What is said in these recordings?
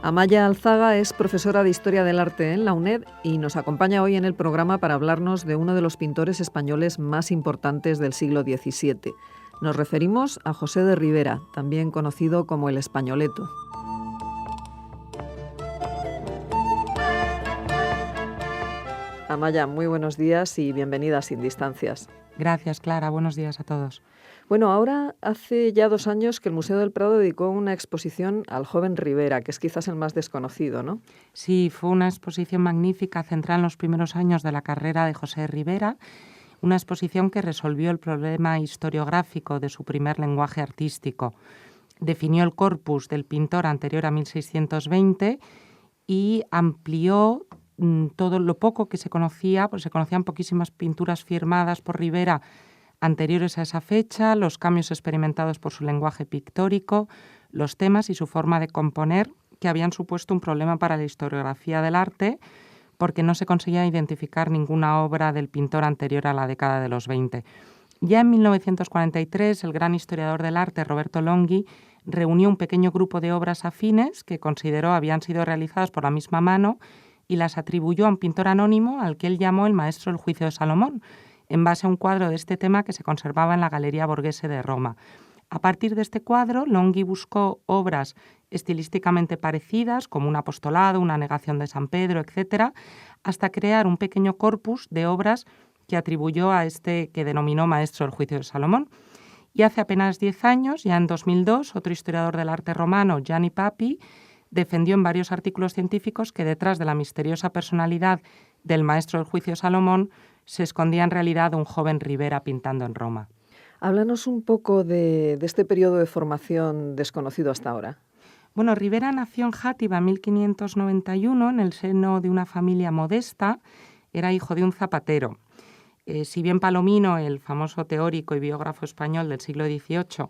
Amaya Alzaga es profesora de Historia del Arte en la UNED y nos acompaña hoy en el programa para hablarnos de uno de los pintores españoles más importantes del siglo XVII. Nos referimos a José de Ribera, también conocido como el Españoleto. Amaya, muy buenos días y bienvenida a Sin Distancias. Gracias, Clara. Buenos días a todos. Bueno, ahora hace ya 2 años que el Museo del Prado dedicó una exposición al joven Ribera, que es quizás el más desconocido, ¿no? Sí, fue una exposición magnífica centrada en los primeros años de la carrera de José de Ribera, una exposición que resolvió el problema historiográfico de su primer lenguaje artístico. Definió el corpus del pintor anterior a 1620 y amplió todo lo poco que se conocía, pues se conocían poquísimas pinturas firmadas por Ribera anteriores a esa fecha, los cambios experimentados por su lenguaje pictórico, los temas y su forma de componer, que habían supuesto un problema para la historiografía del arte, porque no se conseguía identificar ninguna obra del pintor anterior a la década de los 20. Ya en 1943, el gran historiador del arte, Roberto Longhi, reunió un pequeño grupo de obras afines que consideró habían sido realizadas por la misma mano y las atribuyó a un pintor anónimo al que él llamó el maestro del juicio de Salomón, en base a un cuadro de este tema que se conservaba en la Galería Borghese de Roma. A partir de este cuadro, Longhi buscó obras estilísticamente parecidas, como un apostolado, una negación de San Pedro, etc., hasta crear un pequeño corpus de obras que atribuyó a este que denominó maestro del juicio de Salomón. Y hace apenas 10 años, ya en 2002, otro historiador del arte romano, Gianni Papi, defendió en varios artículos científicos que detrás de la misteriosa personalidad del maestro del juicio de Salomón se escondía en realidad un joven Ribera pintando en Roma. Háblanos un poco de este periodo de formación desconocido hasta ahora. Bueno, Ribera nació en Játiva en 1591 en el seno de una familia modesta. Era hijo de un zapatero. Si bien Palomino, el famoso teórico y biógrafo español del siglo XVIII,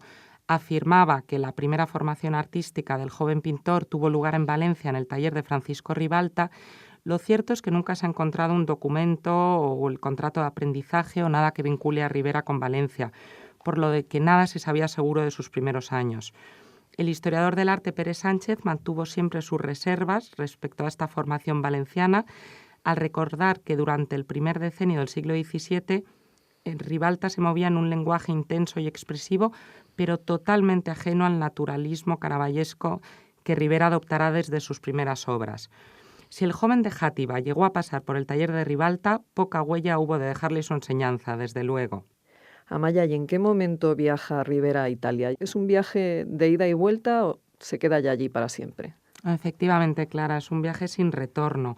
afirmaba que la primera formación artística del joven pintor tuvo lugar en Valencia en el taller de Francisco Ribalta, lo cierto es que nunca se ha encontrado un documento o el contrato de aprendizaje o nada que vincule a Ribera con Valencia, por lo de que nada se sabía seguro de sus primeros años. El historiador del arte Pere Sánchez mantuvo siempre sus reservas respecto a esta formación valenciana, al recordar que durante el primer decenio del siglo XVII Ribalta se movía en un lenguaje intenso y expresivo, pero totalmente ajeno al naturalismo caravallesco que Ribera adoptará desde sus primeras obras. Si el joven de Játiva llegó a pasar por el taller de Ribalta, poca huella hubo de dejarle su enseñanza, desde luego. Amaya, ¿y en qué momento viaja Ribera a Italia? ¿Es un viaje de ida y vuelta o se queda ya allí para siempre? Efectivamente, Clara, es un viaje sin retorno.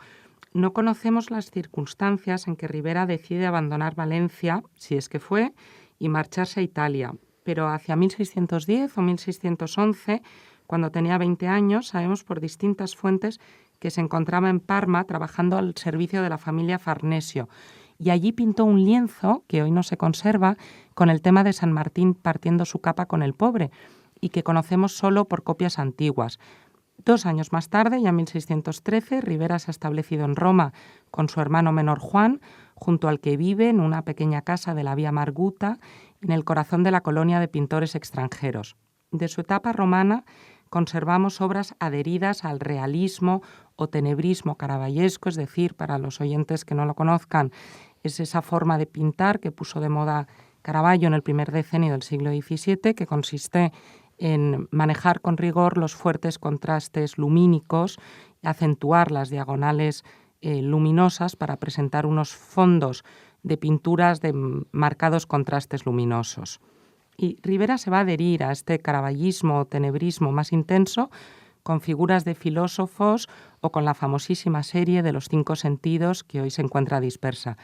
No conocemos las circunstancias en que Ribera decide abandonar Valencia, si es que fue, y marcharse a Italia. Pero hacia 1610 o 1611, cuando tenía 20 años, sabemos por distintas fuentes que se encontraba en Parma trabajando al servicio de la familia Farnesio. Y allí pintó un lienzo, que hoy no se conserva, con el tema de San Martín partiendo su capa con el pobre, y que conocemos solo por copias antiguas. 2 años más tarde, ya en 1613, Ribera se ha establecido en Roma con su hermano menor Juan, junto al que vive en una pequeña casa de la Vía Marguta, en el corazón de la colonia de pintores extranjeros. De su etapa romana conservamos obras adheridas al realismo o tenebrismo caravallesco, es decir, para los oyentes que no lo conozcan, es esa forma de pintar que puso de moda Caravaggio en el primer decenio del siglo XVII, que consiste en manejar con rigor los fuertes contrastes lumínicos, acentuar las diagonales luminosas para presentar unos fondos de pinturas de marcados contrastes luminosos. Y Ribera se va a adherir a este caravallismo o tenebrismo más intenso con figuras de filósofos o con la famosísima serie de los 5 sentidos que hoy se encuentra dispersa.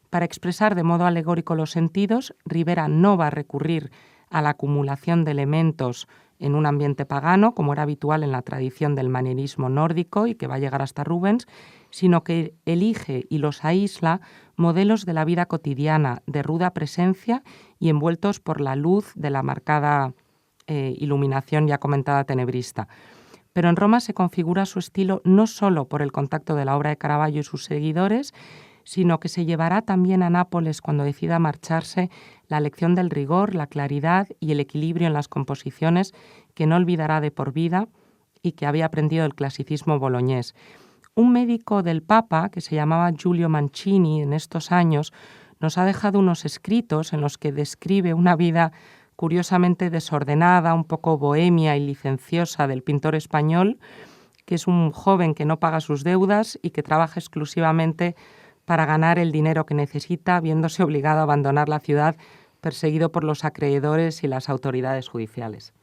Para expresar de modo alegórico los sentidos, Ribera no va a recurrir a la acumulación de elementos en un ambiente pagano, como era habitual en la tradición del manierismo nórdico y que va a llegar hasta Rubens, sino que elige y los aísla modelos de la vida cotidiana, de ruda presencia y envueltos por la luz de la marcada iluminación ya comentada tenebrista. Pero en Roma se configura su estilo no solo por el contacto de la obra de Caravaggio y sus seguidores, sino que se llevará también a Nápoles cuando decida marcharse la lección del rigor, la claridad y el equilibrio en las composiciones que no olvidará de por vida, y que había aprendido el clasicismo boloñés. Un médico del Papa, que se llamaba Giulio Mancini, en estos años, nos ha dejado unos escritos en los que describe una vida curiosamente desordenada, un poco bohemia y licenciosa del pintor español, que es un joven que no paga sus deudas y que trabaja exclusivamente para ganar el dinero que necesita, viéndose obligado a abandonar la ciudad, perseguido por los acreedores y las autoridades judiciales.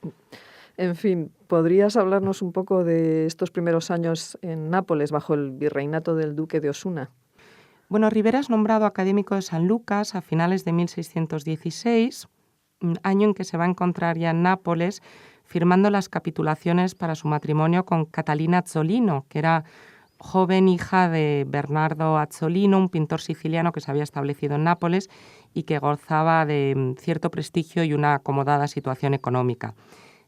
En fin, ¿podrías hablarnos un poco de estos primeros años en Nápoles bajo el virreinato del duque de Osuna? Bueno, Rivera es nombrado académico de San Lucas a finales de 1616, año en que se va a encontrar ya en Nápoles firmando las capitulaciones para su matrimonio con Catalina Azzolino, que era joven hija de Bernardo Azzolino, un pintor siciliano que se había establecido en Nápoles y que gozaba de cierto prestigio y una acomodada situación económica.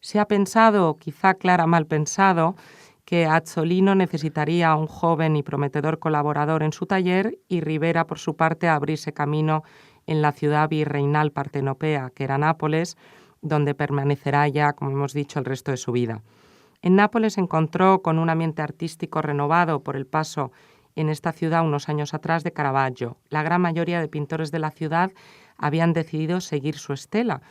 Se ha pensado, quizá Clara mal pensado, que Azzolino necesitaría a un joven y prometedor colaborador en su taller y Rivera, por su parte, a abrirse camino en la ciudad virreinal partenopea, que era Nápoles, donde permanecerá ya, como hemos dicho, el resto de su vida. En Nápoles se encontró con un ambiente artístico renovado por el paso en esta ciudad unos años atrás de Caravaggio. La gran mayoría de pintores de la ciudad habían decidido seguir su estela,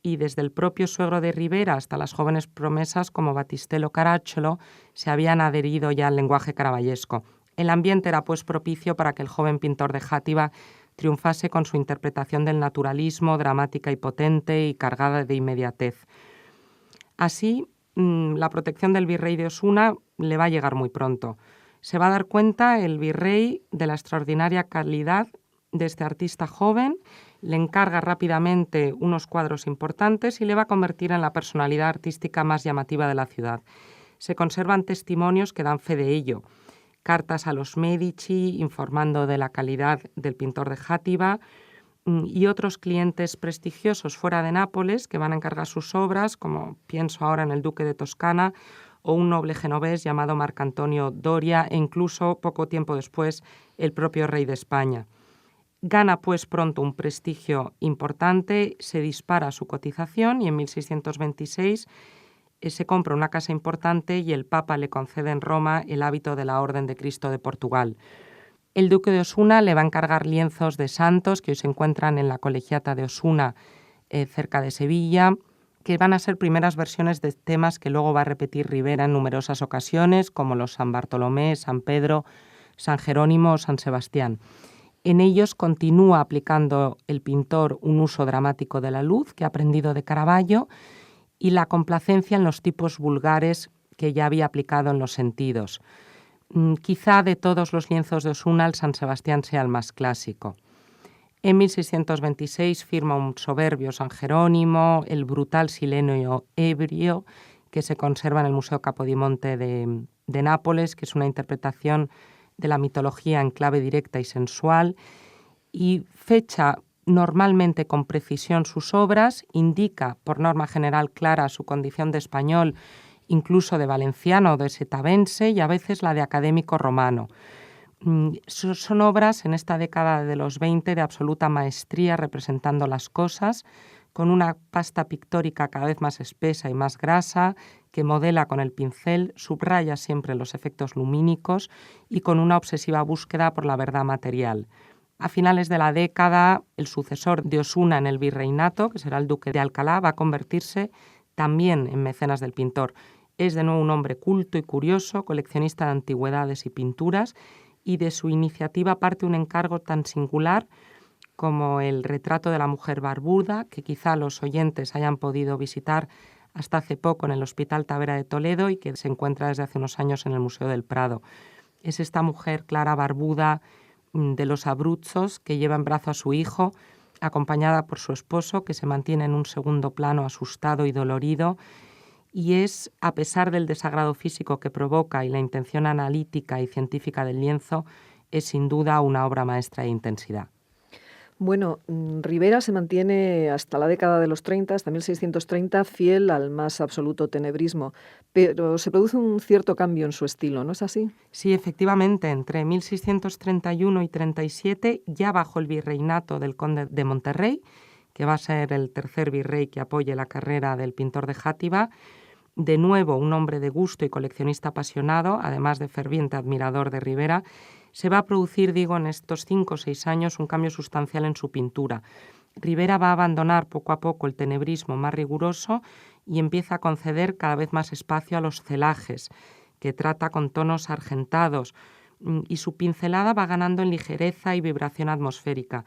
y desde el propio suegro de Rivera hasta las jóvenes promesas como Battistello Caracciolo se habían adherido ya al lenguaje caravallesco. El ambiente era pues propicio para que el joven pintor de Játiva triunfase con su interpretación del naturalismo, dramática y potente y cargada de inmediatez. Así, la protección del virrey de Osuna le va a llegar muy pronto. Se va a dar cuenta el virrey de la extraordinaria calidad de este artista joven, le encarga rápidamente unos cuadros importantes y le va a convertir en la personalidad artística más llamativa de la ciudad. Se conservan testimonios que dan fe de ello. Cartas a los Medici informando de la calidad del pintor de Játiva y otros clientes prestigiosos fuera de Nápoles que van a encargar sus obras, como pienso ahora en el duque de Toscana o un noble genovés llamado Marcantonio Doria e incluso poco tiempo después el propio rey de España. Gana pues pronto un prestigio importante, se dispara su cotización y en 1626 se compra una casa importante y el Papa le concede en Roma el hábito de la Orden de Cristo de Portugal. El duque de Osuna le va a encargar lienzos de santos que hoy se encuentran en la Colegiata de Osuna, cerca de Sevilla, que van a ser primeras versiones de temas que luego va a repetir Rivera en numerosas ocasiones, como los San Bartolomé, San Pedro, San Jerónimo o San Sebastián. En ellos continúa aplicando el pintor un uso dramático de la luz que ha aprendido de Caravaggio y la complacencia en los tipos vulgares que ya había aplicado en los sentidos. Quizá de todos los lienzos de Osuna el San Sebastián sea el más clásico. En 1626 firma un soberbio San Jerónimo, el brutal Silenio ebrio, que se conserva en el Museo Capodimonte de Nápoles, que es una interpretación de la mitología en clave directa y sensual, y fecha normalmente con precisión sus obras, indica por norma general clara su condición de español, incluso de valenciano o de setavense, y a veces la de académico romano. Son obras en esta década de los 20 de absoluta maestría representando las cosas, con una pasta pictórica cada vez más espesa y más grasa, que modela con el pincel, subraya siempre los efectos lumínicos y con una obsesiva búsqueda por la verdad material. A finales de la década, el sucesor de Osuna en el virreinato, que será el duque de Alcalá, va a convertirse también en mecenas del pintor. Es de nuevo un hombre culto y curioso, coleccionista de antigüedades y pinturas, y de su iniciativa parte un encargo tan singular como el retrato de la mujer barbuda, que quizá los oyentes hayan podido visitar hasta hace poco en el Hospital Tavera de Toledo y que se encuentra desde hace unos años en el Museo del Prado. Es esta mujer clara barbuda de los Abruzos que lleva en brazo a su hijo, acompañada por su esposo, que se mantiene en un segundo plano asustado y dolorido, y es, a pesar del desagrado físico que provoca y la intención analítica y científica del lienzo, es sin duda una obra maestra de intensidad. Bueno, Rivera se mantiene hasta la década de los 30, hasta 1630, fiel al más absoluto tenebrismo, pero se produce un cierto cambio en su estilo, ¿no es así? Sí, efectivamente, entre 1631 y 37, ya bajo el virreinato del conde de Monterrey, que va a ser el tercer virrey que apoye la carrera del pintor de Játiva, De nuevo, un hombre de gusto y coleccionista apasionado, además de ferviente admirador de Ribera, se va a producir, en estos 5 o 6 años un cambio sustancial en su pintura. Ribera va a abandonar poco a poco el tenebrismo más riguroso y empieza a conceder cada vez más espacio a los celajes, que trata con tonos argentados, y su pincelada va ganando en ligereza y vibración atmosférica.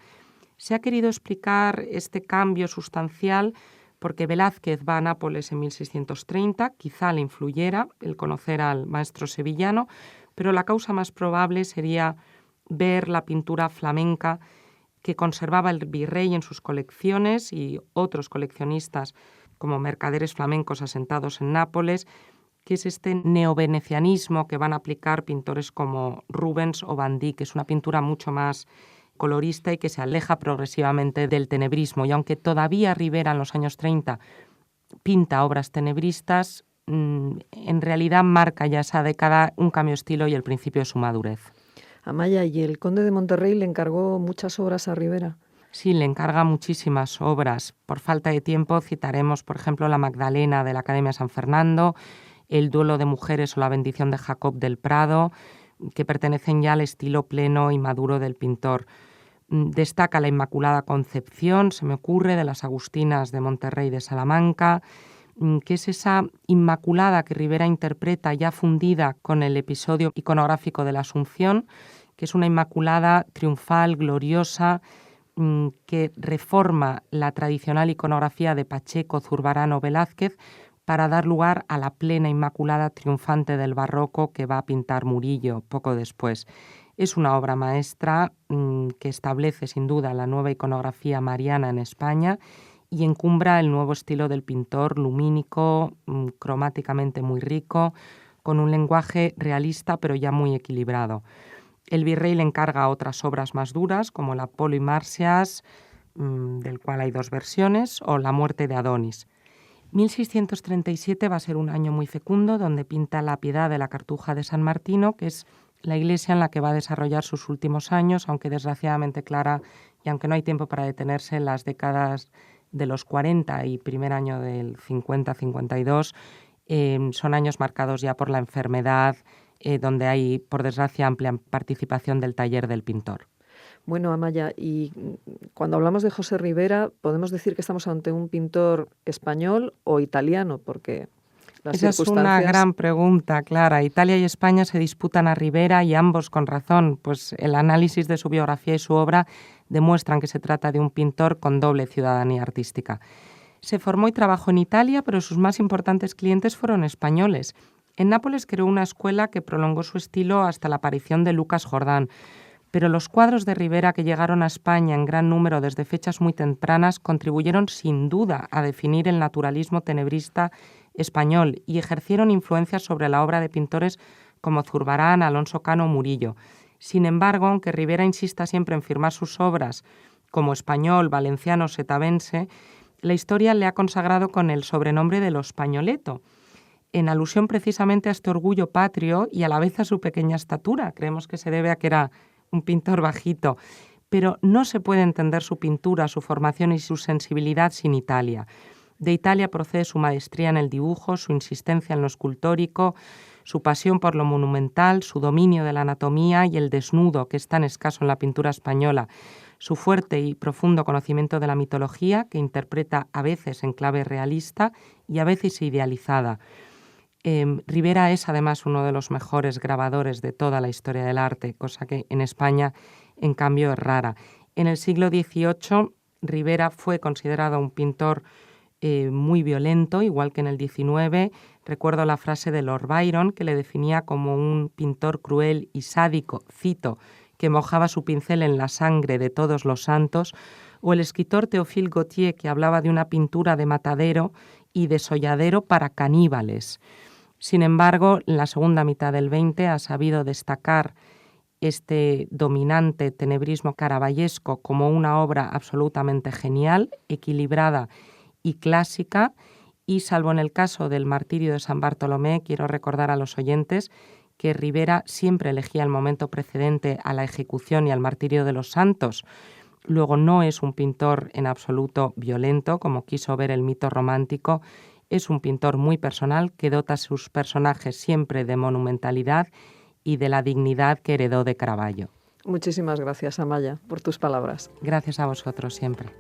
Se ha querido explicar este cambio sustancial porque Velázquez va a Nápoles en 1630, quizá le influyera el conocer al maestro sevillano, pero la causa más probable sería ver la pintura flamenca que conservaba el virrey en sus colecciones y otros coleccionistas como mercaderes flamencos asentados en Nápoles, que es este neovenecianismo que van a aplicar pintores como Rubens o Van Dyck, que es una pintura mucho más colorista y que se aleja progresivamente del tenebrismo. Y aunque todavía Ribera en los años 30 pinta obras tenebristas, en realidad marca ya esa década un cambio de estilo y el principio de su madurez. Amaya, ¿y el conde de Monterrey le encargó muchas obras a Ribera? Sí, le encarga muchísimas obras. Por falta de tiempo citaremos, por ejemplo, La Magdalena de la Academia San Fernando, El duelo de mujeres o La bendición de Jacob del Prado, que pertenecen ya al estilo pleno y maduro del pintor. Destaca La Inmaculada Concepción, se me ocurre, de las Agustinas de Monterrey de Salamanca, que es esa Inmaculada que Ribera interpreta ya fundida con el episodio iconográfico de la Asunción, que es una Inmaculada triunfal, gloriosa, que reforma la tradicional iconografía de Pacheco, Zurbarán o Velázquez para dar lugar a la plena Inmaculada triunfante del barroco que va a pintar Murillo poco después. Es una obra maestra que establece sin duda la nueva iconografía mariana en España y encumbra el nuevo estilo del pintor, lumínico, cromáticamente muy rico, con un lenguaje realista pero ya muy equilibrado. El virrey le encarga otras obras más duras, como la Apolo y Marsyas, del cual hay 2 versiones, o La muerte de Adonis. 1637 va a ser un año muy fecundo, donde pinta La Piedad de la Cartuja de San Martino, que es la iglesia en la que va a desarrollar sus últimos años, aunque desgraciadamente Clara, y aunque no hay tiempo para detenerse, las décadas de los 40 y primer año del 50-52 son años marcados ya por la enfermedad, donde hay, por desgracia, amplia participación del taller del pintor. Bueno, Amaya, y cuando hablamos de José Ribera, ¿podemos decir que estamos ante un pintor español o italiano? Porque las Esa circunstancias... es una gran pregunta, Clara. Italia y España se disputan a Ribera y ambos con razón, pues el análisis de su biografía y su obra demuestran que se trata de un pintor con doble ciudadanía artística. Se formó y trabajó en Italia, pero sus más importantes clientes fueron españoles. En Nápoles creó una escuela que prolongó su estilo hasta la aparición de Lucas Jordán, pero los cuadros de Ribera que llegaron a España en gran número desde fechas muy tempranas contribuyeron sin duda a definir el naturalismo tenebrista español y ejercieron influencias sobre la obra de pintores como Zurbarán, Alonso Cano o Murillo. Sin embargo, aunque Ribera insista siempre en firmar sus obras como español, valenciano, setavense, la historia le ha consagrado con el sobrenombre de Lo Españoleto, en alusión precisamente a este orgullo patrio y a la vez a su pequeña estatura. Creemos que se debe a que era un pintor bajito, pero no se puede entender su pintura, su formación y su sensibilidad sin Italia. De Italia procede su maestría en el dibujo, su insistencia en lo escultórico, su pasión por lo monumental, su dominio de la anatomía y el desnudo, que es tan escaso en la pintura española, su fuerte y profundo conocimiento de la mitología, que interpreta a veces en clave realista y a veces idealizada. Ribera es además uno de los mejores grabadores de toda la historia del arte, cosa que en España, en cambio, es rara. En el siglo XVIII, Ribera fue considerado un pintor muy violento, igual que en el XIX. Recuerdo la frase de Lord Byron, que le definía como un pintor cruel y sádico, cito, que mojaba su pincel en la sangre de todos los santos, o el escritor Théophile Gautier, que hablaba de una pintura de matadero y desolladero para caníbales. Sin embargo, en la segunda mitad del XX ha sabido destacar este dominante tenebrismo caravallesco como una obra absolutamente genial, equilibrada y clásica, y salvo en el caso del martirio de San Bartolomé, quiero recordar a los oyentes que Ribera siempre elegía el momento precedente a la ejecución y al martirio de los santos. Luego no es un pintor en absoluto violento, como quiso ver el mito romántico, Es un pintor muy personal que dota a sus personajes siempre de monumentalidad y de la dignidad que heredó de Caravaggio. Muchísimas gracias, Amaya, por tus palabras. Gracias a vosotros siempre.